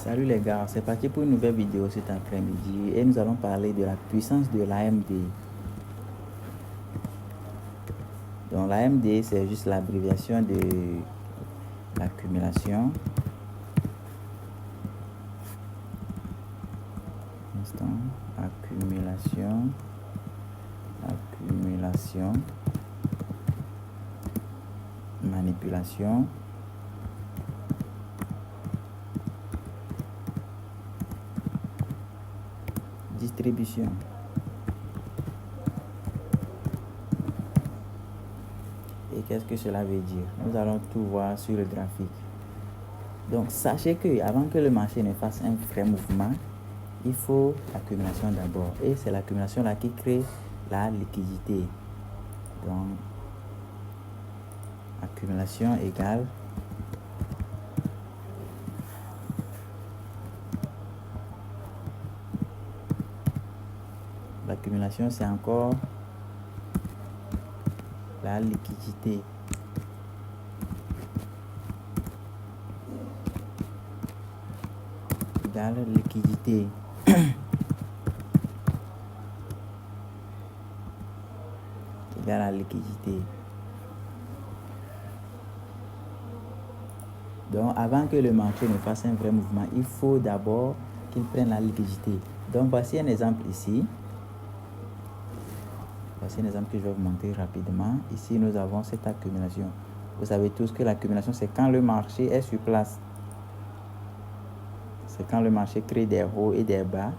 Salut les gars, c'est parti pour une nouvelle vidéo cet après-midi et nous allons parler de la puissance de l'AMD. Donc l'AMD c'est juste l'abréviation de l'accumulation. Accumulation, manipulation, distribution. Et qu'est-ce que cela veut dire? Nous allons tout voir sur le graphique. Donc sachez que avant que le marché ne fasse un vrai mouvement, il faut l'accumulation d'abord. Et c'est l'accumulation là qui crée la liquidité. Donc accumulation égale l'accumulation, c'est encore la liquidité. Égale liquidité. Égale la liquidité. Donc, avant que le marché ne fasse un vrai mouvement, il faut d'abord qu'il prenne la liquidité. Donc, voici un exemple ici. Voici un exemple que je vais vous montrer rapidement. Ici, nous avons cette accumulation. Vous savez tous que l'accumulation, c'est quand le marché est sur place. C'est quand le marché crée des hauts et des bas.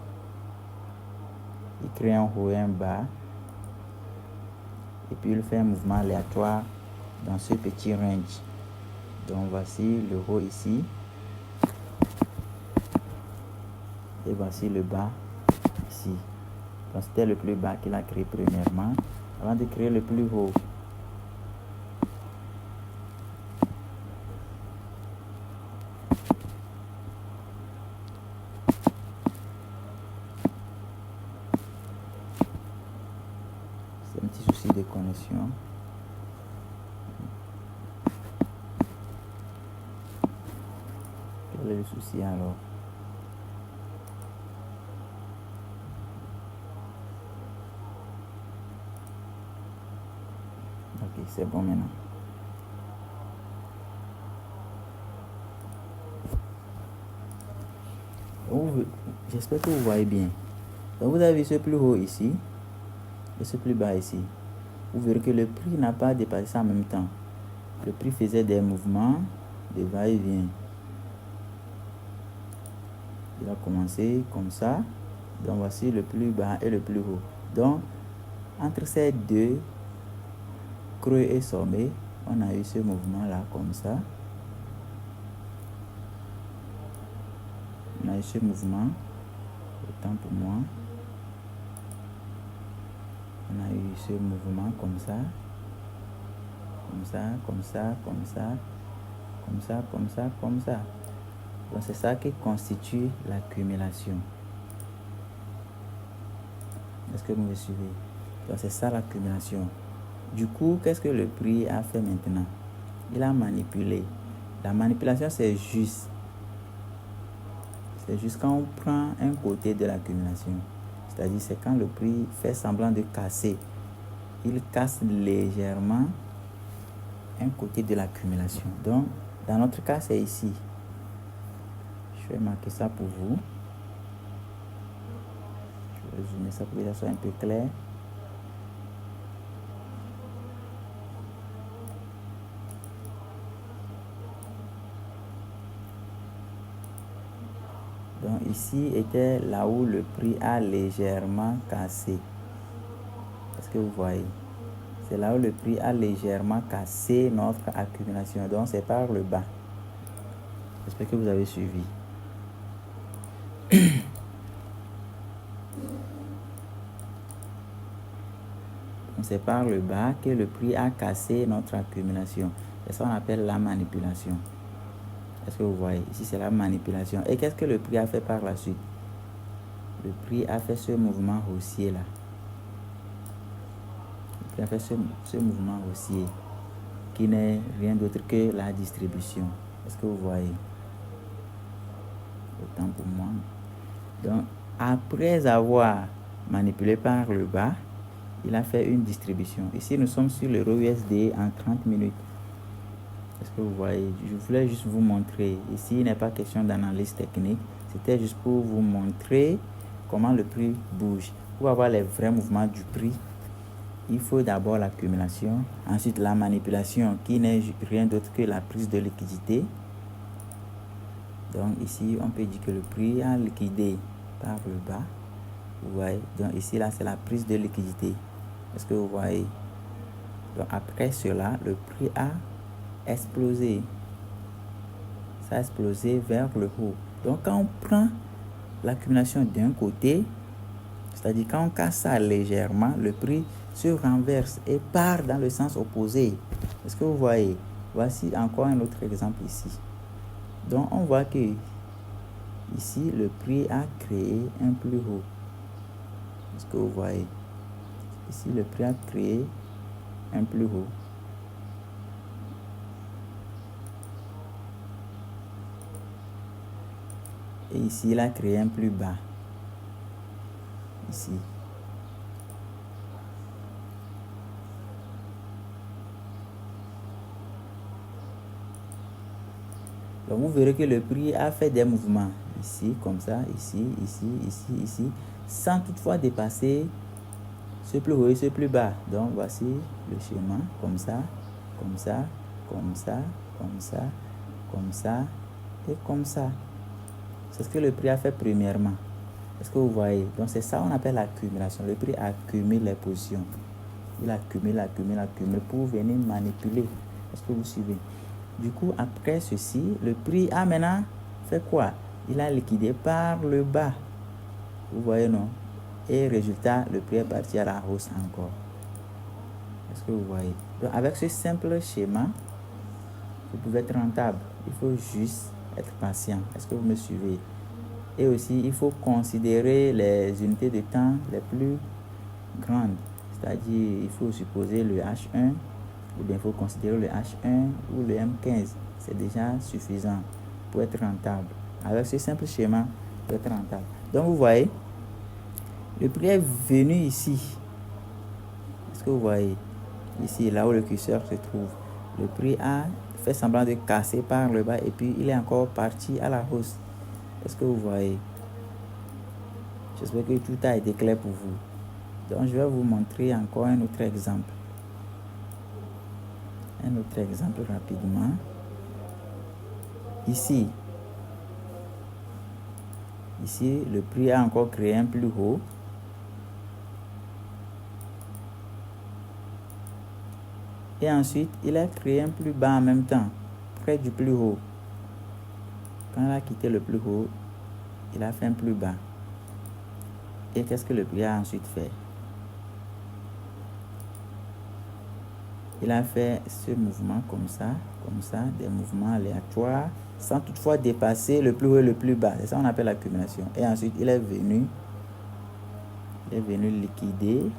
Il crée un haut et un bas. Et puis, il fait un mouvement aléatoire dans ce petit range. Donc, voici le haut ici. Et voici le bas ici. Donc, c'était le plus bas qu'il a créé premièrement avant de créer le plus haut. C'est un petit souci de connexion. Quel est le souci alors? Ok, c'est bon maintenant. J'espère que vous voyez bien. Donc vous avez vu ce plus haut ici et ce plus bas ici. Vous verrez que le prix n'a pas dépassé ça en même temps. Le prix faisait des mouvements de va-et-vient. Il a commencé comme ça. Donc voici le plus bas et le plus haut. Donc entre ces deux creux et sommets, on a eu ce mouvement là comme ça. On a eu ce mouvement. Autant pour moi. On a eu ce mouvement comme ça. Comme ça, comme ça, comme ça. Comme ça, comme ça, comme ça. Donc c'est ça qui constitue l'accumulation. Est-ce que vous me suivez? Donc c'est ça l'accumulation. Du coup, qu'est-ce que le prix a fait maintenant? Il a manipulé. La manipulation, c'est juste. C'est juste quand on prend un côté de l'accumulation. C'est-à-dire, c'est quand le prix fait semblant de casser. Il casse légèrement un côté de l'accumulation. Donc, dans notre cas, c'est ici. Je vais marquer ça pour vous. Je vais zoomer ça pour que ça soit un peu clair. Donc ici était là où le prix a légèrement cassé. Est-ce que vous voyez? C'est là où le prix a légèrement cassé notre accumulation. Donc c'est par le bas. J'espère que vous avez suivi. C'est par le bas que le prix a cassé notre accumulation. C'est ça qu'on appelle la manipulation. Est-ce que vous voyez? Ici, c'est la manipulation. Et qu'est-ce que le prix a fait par la suite? Le prix a fait ce mouvement haussier là. Le prix a fait ce mouvement haussier qui n'est rien d'autre que la distribution. Est-ce que vous voyez? Tant pour moi. Donc, après avoir manipulé par le bas, il a fait une distribution. Ici, nous sommes sur l'euro USD en 30 minutes. Est-ce que vous voyez? Je voulais juste vous montrer. Ici, il n'est pas question d'analyse technique. C'était juste pour vous montrer comment le prix bouge. Pour avoir les vrais mouvements du prix, il faut d'abord l'accumulation, ensuite la manipulation qui n'est rien d'autre que la prise de liquidité. Donc ici, on peut dire que le prix a liquidé par le bas. Vous voyez? Donc ici, là, c'est la prise de liquidité. Est-ce que vous voyez? Donc après cela, le prix a explosé. Ça a explosé vers le haut. Donc quand on prend l'accumulation d'un côté, c'est-à-dire quand on casse ça légèrement, le prix se renverse et part dans le sens opposé. Est-ce que vous voyez? Voici encore un autre exemple ici. Donc on voit que ici le prix a créé un plus haut. Est-ce que vous voyez? Ici le prix a créé un plus haut. Et ici il a créé un plus bas. Ici. Donc vous verrez que le prix a fait des mouvements ici, comme ça, ici, ici, ici, ici, sans toutefois dépasser ce plus haut et ce plus bas. Donc voici le schéma, comme ça, comme ça, comme ça, comme ça, comme ça et comme ça. C'est ce que le prix a fait premièrement. Est-ce que vous voyez? Donc c'est ça qu'on appelle l'accumulation. Le prix accumule les positions. Il accumule, accumule, accumule pour venir manipuler. Est-ce que vous suivez? Du coup, après ceci, le prix a maintenant fait quoi? Il a liquidé par le bas. Vous voyez, non? Et résultat, le prix est parti à la hausse encore. Est-ce que vous voyez? Donc, avec ce simple schéma, vous pouvez être rentable. Il faut juste être patient. Est-ce que vous me suivez? Et aussi, il faut considérer les unités de temps les plus grandes. C'est-à-dire, il faut supposer le H1, ou bien il faut considérer le H1 ou le M15. C'est déjà suffisant pour être rentable. Avec ce simple schéma, pour être rentable. Donc, vous voyez, le prix est venu ici. Est-ce que vous voyez? Ici, là où le curseur se trouve. Le prix a fait semblant de casser par le bas et puis il est encore parti à la hausse. Est-ce que vous voyez? J'espère que tout a été clair pour vous. Donc, je vais vous montrer encore un autre exemple. Un autre exemple rapidement. Ici, le prix a encore créé un plus haut. Et ensuite, il a créé un plus bas en même temps, près du plus haut. Quand il a quitté le plus haut, il a fait un plus bas. Et qu'est-ce que le prix a ensuite fait? Il a fait ce mouvement comme ça, des mouvements aléatoires, sans toutefois dépasser le plus haut et le plus bas. C'est ça qu'on appelle l'accumulation. Et ensuite, il est venu liquider,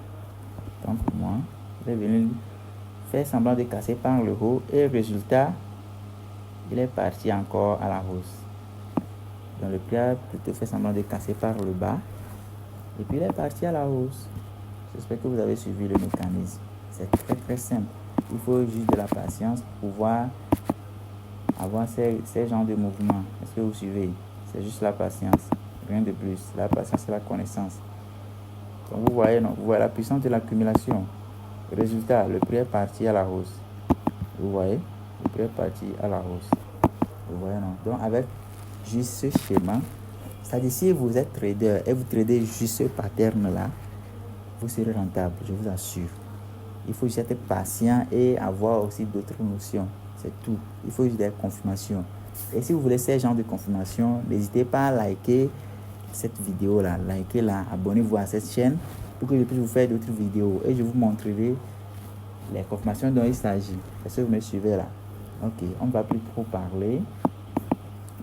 tant pour moi, il est venu faire semblant de casser par le haut et résultat, il est parti encore à la hausse. Donc le prix a plutôt fait semblant de casser par le bas et puis il est parti à la hausse. J'espère que vous avez suivi le mécanisme. C'est très très simple. Il faut juste de la patience pour pouvoir avoir ces genres de mouvements. Est-ce que vous suivez? C'est juste la patience, rien de plus. La patience et la connaissance. Donc vous voyez, non? Vous voyez la puissance de l'accumulation. Résultat, le prix est parti à la hausse. Vous voyez? Le prix est parti à la hausse. Vous voyez, non? Donc avec juste ce schéma, c'est-à-dire si vous êtes trader et vous tradez juste ce pattern-là, vous serez rentable, je vous assure. Il faut juste être patient et avoir aussi d'autres notions. C'est tout. Il faut juste des confirmations. Et si vous voulez ces genres de confirmations, n'hésitez pas à liker cette vidéo-là. Likez-la, abonnez-vous à cette chaîne pour que je puisse vous faire d'autres vidéos. Et je vous montrerai les confirmations dont il s'agit. Est-ce que vous me suivez là? Ok, on ne va plus trop parler.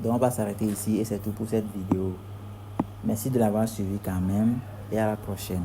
Donc on va s'arrêter ici et c'est tout pour cette vidéo. Merci de l'avoir suivi quand même et à la prochaine.